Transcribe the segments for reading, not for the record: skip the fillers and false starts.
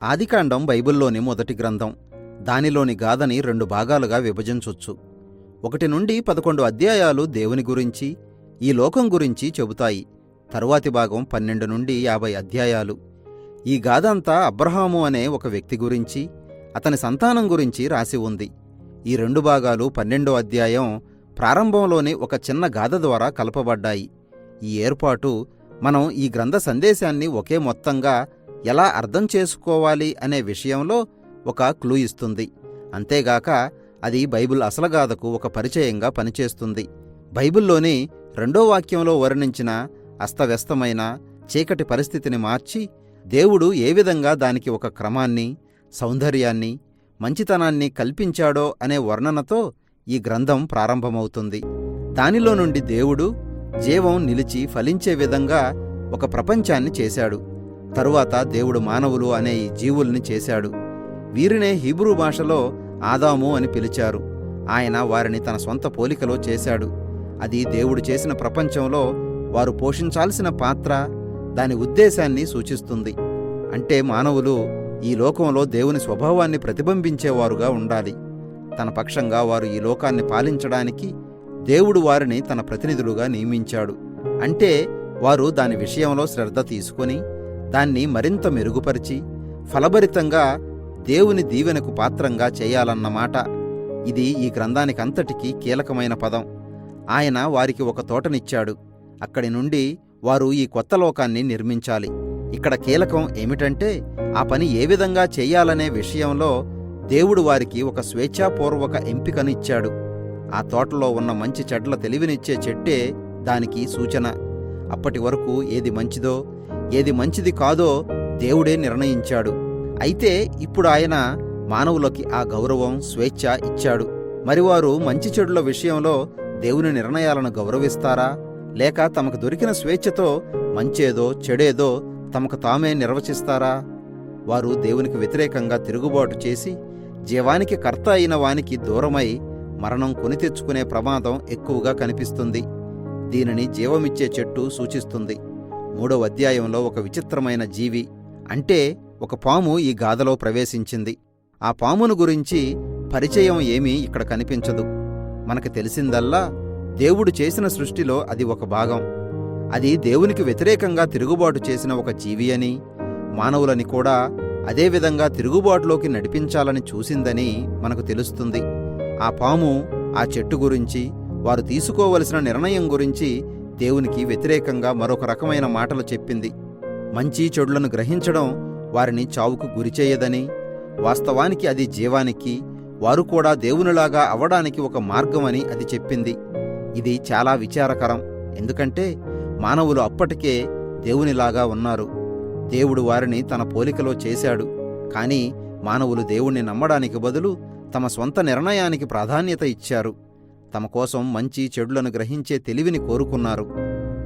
ఆదికాండం బైబిల్లోని మొదటి గ్రంథం. దానిలోని గాథని 2 భాగాలుగా విభజించొచ్చు. 1 నుండి 11 అధ్యాయాలు దేవుని గురించి, ఈ లోకం గురించి చెబుతాయి. తరువాతి భాగం 12 నుండి 50 అధ్యాయాలు. ఈ గాథ అంతా అబ్రహాము అనే ఒక వ్యక్తి గురించి, అతని సంతానం గురించి రాసి ఉంది. ఈ 2 భాగాలు 12వ అధ్యాయం ప్రారంభంలోని ఒక చిన్న గాథ ద్వారా కలపబడ్డాయి. ఈ ఏర్పాటు మనం ఈ గ్రంథ సందేశాన్ని ఒకే మొత్తంగా ఎలా అర్థం చేసుకోవాలి అనే విషయంలో ఒక క్లూ ఇస్తుంది. అంతేగాక అది బైబిల్ అసలు గాథకు ఒక పరిచయంగా పనిచేస్తుంది. బైబిల్లోని 2వ వాక్యంలో వర్ణించిన అస్తవ్యస్తమైన చీకటి పరిస్థితిని మార్చి దేవుడు ఏ విధంగా దానికి ఒక క్రమాన్ని, సౌందర్యాన్ని, మంచితనాన్ని కల్పించాడో అనే వర్ణనతో ఈ గ్రంథం ప్రారంభమవుతుంది. దానిలో నుండి దేవుడు జీవం నిలిచి ఫలించే విధంగా ఒక ప్రపంచాన్ని చేశాడు. తరువాత దేవుడు మానవులు అనే ఈ జీవుల్ని చేశాడు. వీరినే హీబ్రూ భాషలో ఆదాము అని పిలిచారు. ఆయన వారిని తన సొంత పోలికలో చేశాడు. అది దేవుడు చేసిన ప్రపంచంలో వారు పోషించాల్సిన పాత్ర, దాని ఉద్దేశాన్ని సూచిస్తుంది. అంటే మానవులు ఈ లోకంలో దేవుని స్వభావాన్ని ప్రతిబింబించేవారుగా ఉండాలి. తన పక్షంగా వారు ఈ లోకాన్ని పాలించడానికి దేవుడు వారిని తన ప్రతినిధులుగా నియమించాడు. అంటే వారు దాని విషయంలో శ్రద్ధ తీసుకుని దాన్ని మరింత మెరుగుపరిచి ఫలభరితంగా దేవుని దీవెనకు పాత్రంగా చేయాలన్నమాట. ఇది ఈ గ్రంథానికంతటికీ కీలకమైన పదం. ఆయన వారికి ఒక తోటనిచ్చాడు. అక్కడి నుండి వారు ఈ కొత్త లోకాన్ని నిర్మించాలి. ఇక్కడ కీలకం ఏమిటంటే ఆ పని ఏ విధంగా చేయాలనే విషయంలో దేవుడు వారికి ఒక స్వేచ్ఛాపూర్వక ఎంపికను ఇచ్చాడు. ఆ తోటలో ఉన్న మంచి చెడ్ల తెలివినిచ్చే చెట్టే దానికి సూచన. అప్పటి వరకు ఏది మంచిదో ఏది మంచిది కాదో దేవుడే నిర్ణయించాడు. అయితే ఇప్పుడు ఆయన మానవులకి ఆ గౌరవం, స్వేచ్ఛ ఇచ్చాడు. మరి వారు మంచి చెడుల విషయంలో దేవుని నిర్ణయాలను గౌరవిస్తారా, లేక తమకు దొరికిన స్వేచ్ఛతో మంచేదో చెడేదో తమకు తామే నిర్వచిస్తారా? వారు దేవునికి వ్యతిరేకంగా తిరుగుబాటు చేసి జీవానికి కర్త అయిన వానికి దూరమై మరణం కొని తెచ్చుకునే ప్రమాదం ఎక్కువగా కనిపిస్తుంది. దీనిని జీవమిచ్చే చెట్టు సూచిస్తుంది. 3వ అధ్యాయంలో ఒక విచిత్రమైన జీవి, అంటే ఒక పాము ఈ గాథలో ప్రవేశించింది. ఆ పామును గురించి పరిచయం ఏమీ ఇక్కడ కనిపించదు. మనకు తెలిసిందల్లా దేవుడు చేసిన సృష్టిలో అది ఒక భాగం. అది దేవునికి వ్యతిరేకంగా తిరుగుబాటు చేసిన ఒక జీవి అని, మానవులని కూడా అదేవిధంగా తిరుగుబాటులోకి నడిపించాలని చూసిందని మనకు తెలుస్తుంది. ఆ పాము ఆ చెట్టు గురించి, వారు తీసుకోవలసిన నిర్ణయం గురించి దేవునికి వ్యతిరేకంగా మరొక రకమైన మాటలు చెప్పింది. మంచి చెడులను గ్రహించడం వారిని చావుకు గురిచేయదని, వాస్తవానికి అది జీవానికి, వారు కూడా దేవునిలాగా అవడానికి ఒక మార్గమని అది చెప్పింది. ఇది చాలా విచారకరం. ఎందుకంటే మానవులు అప్పటికే దేవునిలాగా ఉన్నారు. దేవుడు వారిని తన పోలికలో చేశాడు. కానీ మానవులు దేవుణ్ణి నమ్మడానికి బదులు తమ సొంత నిర్ణయానికి ప్రాధాన్యత ఇచ్చారు. తమ కోసం మంచి చెడులను గ్రహించే తెలివిని కోరుకున్నారు.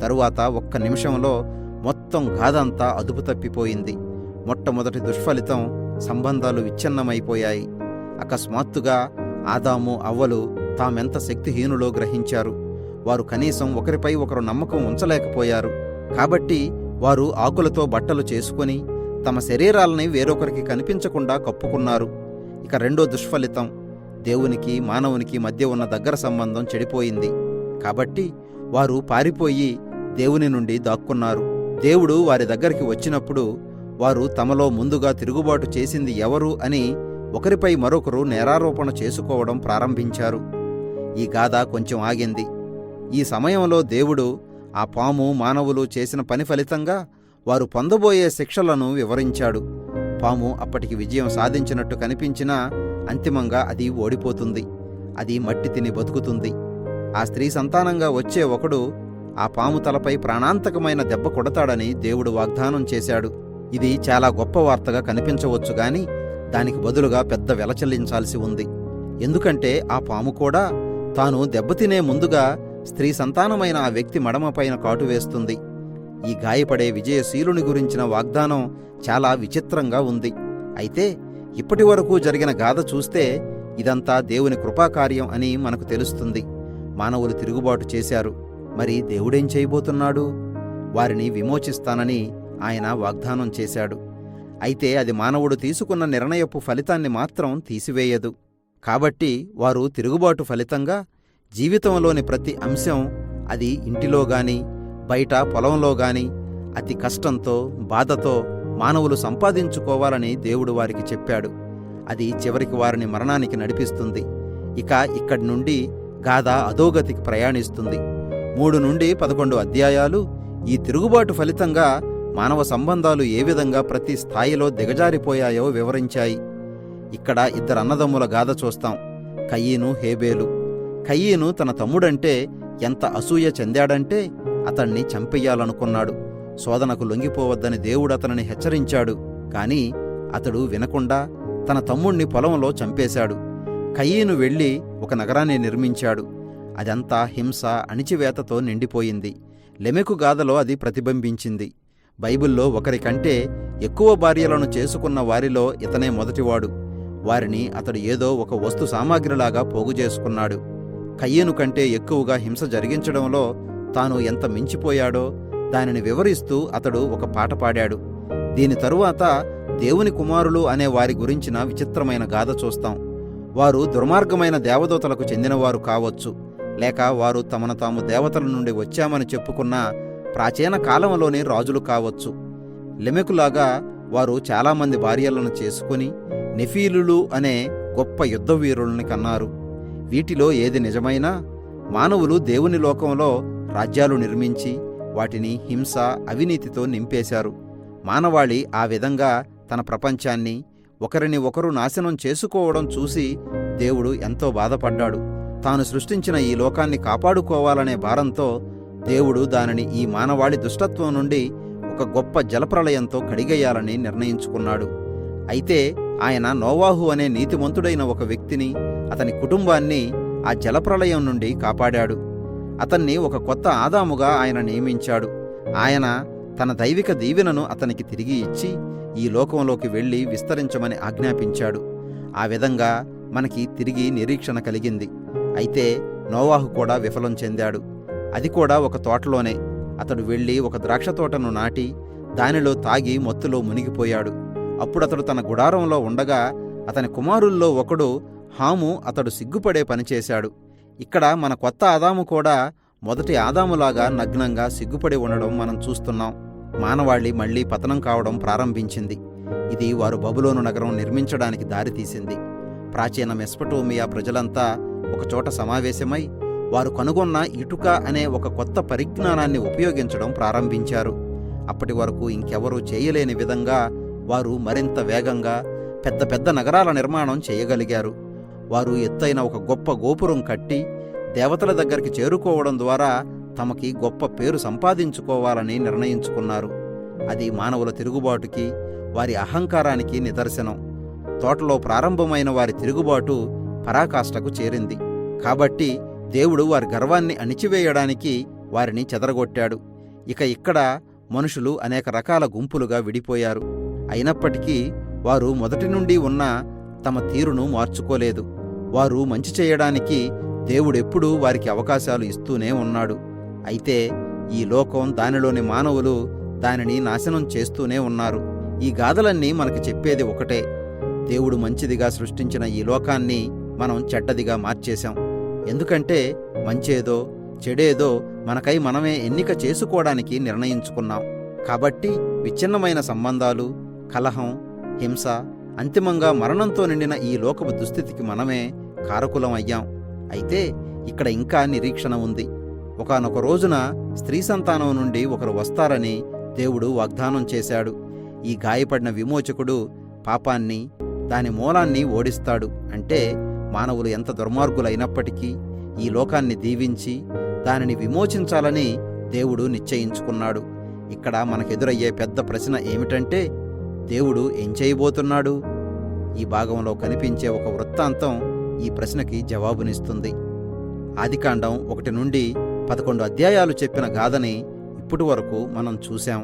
తరువాత ఒక్క నిమిషంలో మొత్తం గాథంతా అదుపు తప్పిపోయింది. మొట్టమొదటి దుష్ఫలితం, సంబంధాలు విచ్ఛిన్నమైపోయాయి. అకస్మాత్తుగా ఆదాము, అవ్వలు తామెంత శక్తిహీనులో గ్రహించారు. వారు కనీసం ఒకరిపై ఒకరు నమ్మకం ఉంచలేకపోయారు. కాబట్టి వారు ఆకులతో బట్టలు చేసుకుని తమ శరీరాలని వేరొకరికి కనిపించకుండా కప్పుకున్నారు. ఇక 2వ దుష్ఫలితం, దేవునికి మానవునికి మధ్య ఉన్న దగ్గర సంబంధం చెడిపోయింది. కాబట్టి వారు పారిపోయి దేవుని నుండి దాక్కున్నారు. దేవుడు వారి దగ్గరికి వచ్చినప్పుడు వారు తమలో ముందుగా తిరుగుబాటు చేసింది ఎవరు అని ఒకరిపై మరొకరు నేరారోపణ చేసుకోవడం ప్రారంభించారు. ఈ గాథ కొంచెం ఆగింది. ఈ సమయంలో దేవుడు ఆ పాము, మానవులు చేసిన పని ఫలితంగా వారు పొందబోయే శిక్షలను వివరించాడు. పాము అప్పటికి విజయం సాధించినట్టు కనిపించినా అంతిమంగా అది ఓడిపోతుంది. అది మట్టి తిని బతుకుతుంది. ఆ స్త్రీ సంతానంగా వచ్చే ఒకడు ఆ పాము తలపై ప్రాణాంతకమైన దెబ్బ కొడతాడని దేవుడు వాగ్దానం చేశాడు. ఇది చాలా గొప్ప వార్తగా కనిపించవచ్చు గాని దానికి బదులుగా పెద్ద వెల చెల్లించాల్సి ఉంది. ఎందుకంటే ఆ పాము కూడా తాను దెబ్బతినే ముందుగా స్త్రీ సంతానమైన ఆ వ్యక్తి మడమపైన కాటు వేస్తుంది. ఈ గాయపడే విజయశీలుని గురించిన వాగ్దానం చాలా విచిత్రంగా ఉంది. అయితే ఇప్పటి వరకు జరిగిన గాథ చూస్తే ఇదంతా దేవుని కృపాకార్యం అని మనకు తెలుస్తుంది. మానవులు తిరుగుబాటు చేశారు. మరి దేవుడేం చేయబోతున్నాడు? వారిని విమోచిస్తానని ఆయన వాగ్దానం చేశాడు. అయితే అది మానవుడు తీసుకున్న నిర్ణయపు ఫలితాన్ని మాత్రం తీసివేయదు. కాబట్టి వారు తిరుగుబాటు ఫలితంగా జీవితంలోని ప్రతి అంశం, అది ఇంటిలోగాని బయట పొలంలోగాని అతి కష్టంతో బాధతో మానవులు సంపాదించుకోవాలని దేవుడు వారికి చెప్పాడు. అది చివరికి వారిని మరణానికి నడిపిస్తుంది. ఇక ఇక్కడి నుండి గాథ అధోగతికి ప్రయాణిస్తుంది. 3 నుండి 11 అధ్యాయాలు ఈ తిరుగుబాటు ఫలితంగా మానవ సంబంధాలు ఏ విధంగా ప్రతి స్థాయిలో దిగజారిపోయాయో వివరించాయి. ఇక్కడ 2 అన్నదమ్ముల గాథ చూస్తాం, కయీను, హేబేలు. కయీను తన తమ్ముడంటే ఎంత అసూయ చెందాడంటే అతణ్ణి చంపెయ్యాలనుకున్నాడు. శోధనకు లొంగిపోవద్దని దేవుడు అతనిని హెచ్చరించాడు. కాని అతడు వినకుండా తన తమ్ముణ్ణి పొలంలో చంపేశాడు. కయీను వెళ్లి ఒక నగరాన్ని నిర్మించాడు. అదంతా హింస, అణిచివేతతో నిండిపోయింది. లెమెకు గాథలో అది ప్రతిబింబించింది. బైబిల్లో ఒకరికంటే ఎక్కువ భార్యలను చేసుకున్న వారిలో ఇతనే మొదటివాడు. వారిని అతడు ఏదో ఒక వస్తు సామాగ్రిలాగా పోగుచేసుకున్నాడు. కయ్యను కంటే ఎక్కువగా హింస జరిగించడంలో తాను ఎంత మించిపోయాడో దానిని వివరిస్తూ అతడు ఒక పాట పాడాడు. దీని తరువాత దేవుని కుమారులు అనే వారి గురించిన విచిత్రమైన గాథ చూస్తాం. వారు దుర్మార్గమైన దేవదూతలకు చెందినవారు కావచ్చు, లేక వారు తమను తాము దేవతల నుండి వచ్చామని చెప్పుకున్న ప్రాచీన కాలంలోని రాజులు కావచ్చు. లెమెకులాగా వారు చాలామంది భార్యలను చేసుకుని నెఫీలులు అనే గొప్ప యుద్ధవీరుల్ని కన్నారు. వీటిలో ఏది నిజమైనా మానవులు దేవుని లోకంలో రాజ్యాలు నిర్మించి వాటిని హింస, అవినీతితో నింపేశారు. మానవాళి ఆ విధంగా తన ప్రపంచాన్ని ఒకరిని ఒకరు నాశనం చేసుకోవడం చూసి దేవుడు ఎంతో బాధపడ్డాడు. తాను సృష్టించిన ఈ లోకాన్ని కాపాడుకోవాలనే భారంతో దేవుడు దానిని ఈ మానవాళి దుష్టత్వం నుండి ఒక గొప్ప జలప్రళయంతో కడిగేయాలని నిర్ణయించుకున్నాడు. అయితే ఆయన నోవాహు అనే నీతిమంతుడైన ఒక వ్యక్తిని, అతని కుటుంబాన్ని ఆ జలప్రళయం నుండి కాపాడాడు. అతన్ని ఒక కొత్త ఆదాముగా ఆయన నియమించాడు. ఆయన తన దైవిక దీవెనను అతనికి తిరిగి ఇచ్చి ఈ లోకంలోకి వెళ్లి విస్తరించమని ఆజ్ఞాపించాడు. ఆ విధంగా మనకి తిరిగి నిరీక్షణ కలిగింది. అయితే నోవాహు కూడా విఫలం చెందాడు. అది కూడా ఒక తోటలోనే. అతడు వెళ్లి ఒక ద్రాక్ష తోటను నాటి దానిలో తాగి మత్తులో మునిగిపోయాడు. అప్పుడతడు తన గుడారంలో ఉండగా అతని కుమారుల్లో ఒకడు హాము అతడు సిగ్గుపడే పనిచేశాడు. ఇక్కడ మన కొత్త ఆదాము కూడా మొదటి ఆదాములాగా నగ్నంగా సిగ్గుపడి ఉండడం మనం చూస్తున్నాం. మానవాళి మళ్లీ పతనం కావడం ప్రారంభించింది. ఇది వారు బబులోను నగరం నిర్మించడానికి దారితీసింది. ప్రాచీన మెస్పటోమియా ప్రజలంతా ఒకచోట సమావేశమై వారు కనుగొన్న ఇటుక అనే ఒక కొత్త పరిజ్ఞానాన్ని ఉపయోగించడం ప్రారంభించారు. అప్పటి వరకు ఇంకెవరూ చేయలేని విధంగా వారు మరింత వేగంగా పెద్ద పెద్ద నగరాల నిర్మాణం చేయగలిగారు. వారు ఎత్తైన ఒక గొప్ప గోపురం కట్టి దేవతల దగ్గరికి చేరుకోవడం ద్వారా తమకి గొప్ప పేరు సంపాదించుకోవాలని నిర్ణయించుకున్నారు. అది మానవుల తిరుగుబాటుకి, వారి అహంకారానికి నిదర్శనం. తోటలో ప్రారంభమైన వారి తిరుగుబాటు పరాకాష్ఠకు చేరింది. కాబట్టి దేవుడు వారి గర్వాన్ని అణిచివేయడానికి వారిని చెదరగొట్టాడు. ఇక ఇక్కడ మనుషులు అనేక రకాల గుంపులుగా విడిపోయారు. అయినప్పటికీ వారు మొదటి నుండి ఉన్న తమ తీరును మార్చుకోలేదు. వారు మంచి చేయడానికి దేవుడెప్పుడూ వారికి అవకాశాలు ఇస్తూనే ఉన్నాడు. అయితే ఈ లోకం, దానిలోని మానవులు దానిని నాశనం చేస్తూనే ఉన్నారు. ఈ గాథలన్నీ మనకు చెప్పేది ఒకటే: దేవుడు మంచిదిగా సృష్టించిన ఈ లోకాన్ని మనం చెడ్డదిగా మార్చేశాం. ఎందుకంటే మంచేదో చెడేదో మనకై మనమే ఎన్నిక చేసుకోవడానికి నిర్ణయించుకున్నాం. కాబట్టి విచ్ఛిన్నమైన సంబంధాలు, కలహం, హింస, అంతిమంగా మరణంతో నిండిన ఈ లోకపు దుస్థితికి మనమే కారకులం అయ్యాం. అయితే ఇక్కడ ఇంకా నిరీక్షణ ఉంది. ఒకానొక రోజున స్త్రీ సంతానం నుండి ఒకరు వస్తారని దేవుడు వాగ్దానం చేశాడు. ఈ గాయపడిన విమోచకుడు పాపాన్ని, దాని మూలాన్ని ఓడిస్తాడు. అంటే మానవులు ఎంత దుర్మార్గులైనప్పటికీ ఈ లోకాన్ని దీవించి దానిని విమోచించాలని దేవుడు నిశ్చయించుకున్నాడు. ఇక్కడ మనకెదురయ్యే పెద్ద ప్రశ్న ఏమిటంటే, దేవుడు ఏం చేయబోతున్నాడు? ఈ భాగంలో కనిపించే ఒక వృత్తాంతం ఈ ప్రశ్నకి జవాబునిస్తుంది. ఆదికాండం 1 నుండి 11 అధ్యాయాలు చెప్పిన గాథని ఇప్పటి వరకు మనం చూశాం.